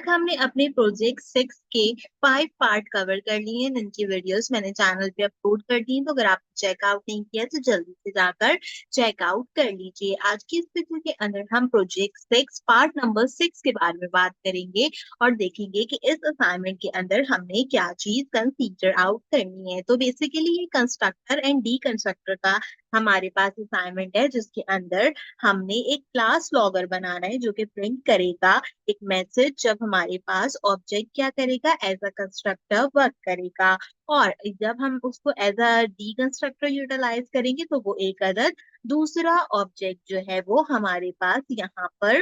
तक हमने अपने प्रोजेक्ट 6 के 5 पार्ट कवर कर लिए हैं, जिनकी वीडियोस मैंने चैनल पे अपलोड कर दी हैं। तो अगर आपने चेकआउट नहीं किया तो जल्दी से जाकर चेकआउट कर लीजिए। आज की इस वीडियो के अंदर हम प्रोजेक्ट 6 पार्ट नंबर 6 के बारे में बात करेंगे और देखेंगे कि इस असाइनमेंट के अंदर हमने क्या चीज कंसीडर आउट करनी है। तो बेसिकली ये कंस्ट्रक्टर एंड डी कंस्ट्रक्टर का हमारे पास असाइनमेंट है, जिसके अंदर हमने एक क्लास लॉगर बनाना है जो कि प्रिंट करेगा एक मैसेज जब हमारे पास ऑब्जेक्ट क्या करेगा, एज अ कंस्ट्रक्टर वर्क करेगा। और जब हम उसको as a deconstructor utilise करेंगे तो वो एक अदर दूसरा ऑब्जेक्ट जो है वो हमारे पास यहाँ पर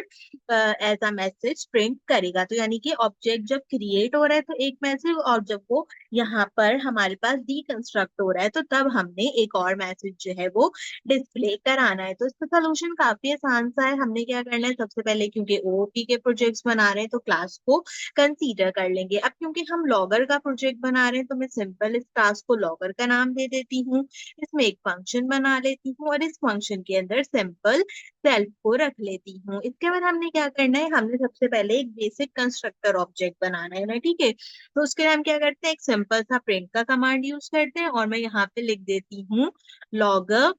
एज अ मैसेज प्रिंट करेगा। तो यानी कि ऑब्जेक्ट जब क्रिएट हो रहा है तो एक मैसेज, और जब वो यहाँ पर हमारे पास डीकंस्ट्रक्ट हो रहा है तो तब हमने एक और मैसेज जो है वो डिस्प्ले कराना है। तो इसका सोल्यूशन काफी आसान सा है। हमने क्या करना है, सबसे पहले क्योंकि ओओपी के प्रोजेक्ट्स बना रहे हैं तो क्लास को कंसीडर कर लेंगे। अब क्योंकि हम लॉगर का प्रोजेक्ट बना रहे हैं तो मैं सिंपल इस क्लास को लॉगर का नाम दे देती हूँ। इसमें एक फंक्शन बना लेती हूँ और इस फंक्शन के अंदर सिंपल सेल्फ को रख लेती हूँ। इसके बाद हमने क्या करना है, हमने सबसे पहले एक बेसिक कंस्ट्रक्टर ऑब्जेक्ट बनाना है ना, ठीक है। तो उसके लिए हम क्या करते हैं, एक सिंपल सा प्रिंट का कमांड यूज करते हैं और मैं यहाँ पे लिख देती हूँ लॉगर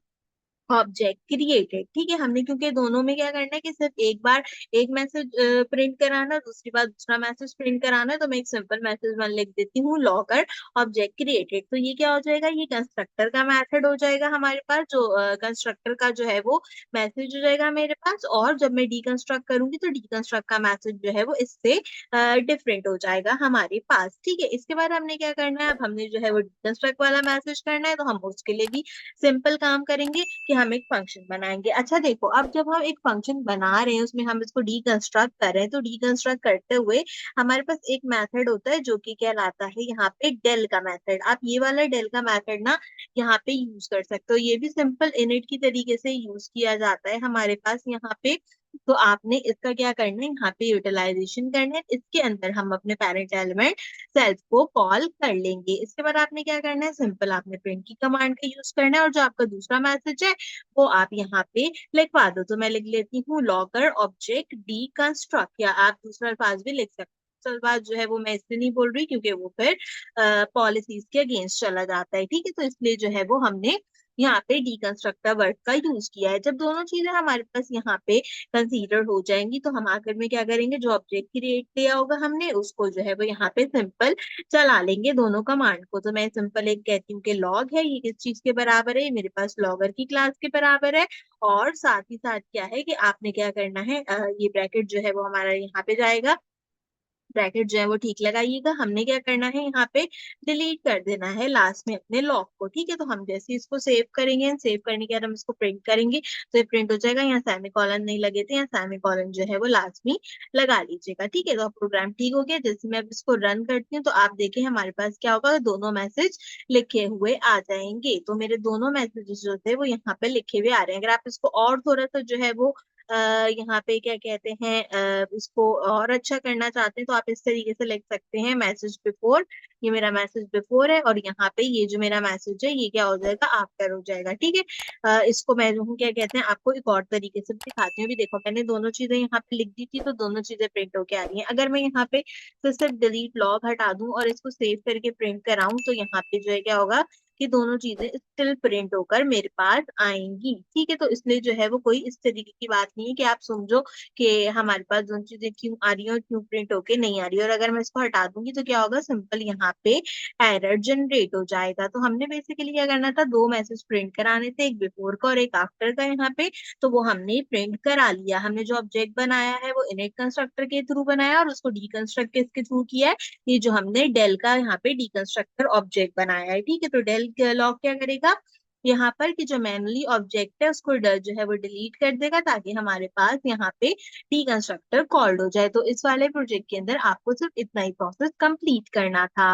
ऑब्जेक्ट क्रिएटेड। ठीक है, हमने क्योंकि दोनों में क्या करना है कि सिर्फ एक बार एक मैसेज प्रिंट कराना, दूसरी बार दूसरा मैसेज प्रिंट कराना है, तो मैं एक सिंपल मैसेज वन लिख देती हूँ लॉगर ऑब्जेक्ट क्रिएटेड। तो ये क्या हो जाएगा, ये कंस्ट्रक्टर का मेथड हो जाएगा हमारे पास, जो कंस्ट्रक्टर का जो है वो मैसेज हो जाएगा मेरे पास। और जब मैं डीकंस्ट्रक्ट करूंगी तो डीकंस्ट्रक्ट का मैसेज जो है वो इससे डिफरेंट हो जाएगा हमारे पास। ठीक है, इसके बाद हमने क्या करना है, अब हमने जो है वो डीकंस्ट्रक्ट वाला मैसेज करना है तो हम उसके लिए भी सिंपल काम करेंगे कि हम एक फंक्शन बनाएंगे। अच्छा देखो, अब जब हम एक फंक्शन बना रहे हैं उसमें हम इसको डीकंस्ट्रक्ट कर रहे हैं, तो डीकंस्ट्रक्ट करते हुए हमारे पास एक मेथड होता है जो कि कहलाता है यहाँ पे डेल का मेथड। आप ये वाला डेल का मेथड ना यहाँ पे यूज कर सकते हो। ये भी सिंपल इनिट की तरीके से यूज किया जाता है हमारे पास यहाँ पे। तो आपने इसका क्या करना है, यहाँ पे यूटिलाइजेशन करना है। इसके अंदर हम अपने पेरेंट एलिमेंट सेल्फ को कॉल कर लेंगे। इसके बाद आपने क्या करना है, सिंपल आपने प्रिंट की कमांड का यूज करना है और जो आपका दूसरा मैसेज है वो आप यहाँ पे लिखवा दो। तो मैं लिख लेती हूँ लॉगर ऑब्जेक्ट डी कंस्ट्रक्ट, या आप दूसरा अल्फाज भी लिख सकते हो। दूसरा अल्फाज जो है वो मैं इसलिए नहीं बोल रही क्योंकि वो फिर पॉलिसीज के अगेंस्ट चला जाता है। ठीक है, तो इसलिए जो है वो हमने यहाँ पे डीकंस्ट्रक्टर वर्ड का यूज किया है। जब दोनों चीजें हमारे पास यहाँ पे कंसीडर हो जाएंगी तो हम आखिर में क्या करेंगे, जो ऑब्जेक्ट क्रिएट किया होगा हमने उसको जो है वो यहाँ पे सिंपल चला लेंगे दोनों कमांड को। तो मैं सिंपल एक कहती हूँ कि लॉग है, ये किस चीज के बराबर है, ये मेरे पास लॉगर की क्लास के बराबर है। और साथ ही साथ क्या है कि आपने क्या करना है, ये ब्रैकेट जो है वो हमारा यहाँ पे जाएगा, ब्रैकेट जो है वो ठीक लगाइएगा। हमने क्या करना है, यहाँ पे डिलीट कर देना है लास्ट में अपने लॉग को। ठीक है, तो हम जैसे इसको सेव करेंगे, सेव करने के बाद हम इसको प्रिंट करेंगे तो ये प्रिंट हो जाएगा। यहाँ सेमी कॉलन नहीं लगे थे, यहाँ सेमी कॉलन जो है वो लास्ट में लगा लीजिएगा। ठीक है, तो अब प्रोग्राम ठीक हो गया। जैसे मैं अब इसको रन करती हूँ तो आप देखें हमारे पास क्या होगा, दोनों मैसेज लिखे हुए आ जाएंगे। तो मेरे दोनों मैसेजेस जो थे वो यहाँ पे लिखे हुए आ रहे हैं। अगर आप इसको और थोड़ा सा जो है वो यहाँ पे क्या कहते हैं, इसको और अच्छा करना चाहते हैं तो आप इस तरीके से लिख सकते हैं मैसेज बिफोर। ये मेरा मैसेज बिफोर है और यहाँ पे ये जो मेरा मैसेज है ये क्या हो जाएगा, आफ्टर हो जाएगा। ठीक है, इसको मैं जो हूँ क्या कहते हैं, आपको एक और तरीके से दिखाती हूँ। भी देखो, मैंने दोनों चीजें यहाँ पे लिख दी थी तो दोनों चीजें प्रिंट होके आ रही हैं। अगर मैं यहाँ पे सिर्फ डिलीट लॉग हटा दूं और इसको सेव करके प्रिंट कराऊं तो यहाँ पे जो है क्या होगा कि दोनों चीजें स्टिल प्रिंट होकर मेरे पास आएंगी। ठीक है, तो इसलिए जो है वो कोई इस तरीके की बात नहीं है कि आप समझो कि हमारे पास दोनों चीजें क्यों आ रही है और क्यों प्रिंट होके नहीं आ रही है। और अगर मैं इसको हटा दूंगी तो क्या होगा, सिंपल यहाँ पे एरर जनरेट हो जाएगा। तो हमने बेसिकली क्या करना था, दो मैसेज प्रिंट कराने थे, एक बिफोर का और एक आफ्टर का यहाँ पे। तो वो हमने प्रिंट करा लिया। हमने जो ऑब्जेक्ट बनाया है वो इनिट कंस्ट्रक्टर के थ्रू बनाया और उसको डीकंस्ट्रक्ट किसके थ्रू किया है, ये जो हमने डेल का यहाँ पे डीकंस्ट्रक्टर ऑब्जेक्ट बनाया है। ठीक है, तो डेल लॉग क्या करेगा यहाँ पर कि जो मैनुअली ऑब्जेक्ट है उसको जो है वो डिलीट कर देगा ताकि हमारे पास यहाँ पे डीकंस्ट्रक्टर कॉल्ड हो जाए। तो इस वाले प्रोजेक्ट के अंदर आपको सिर्फ इतना ही प्रोसेस कंप्लीट करना था।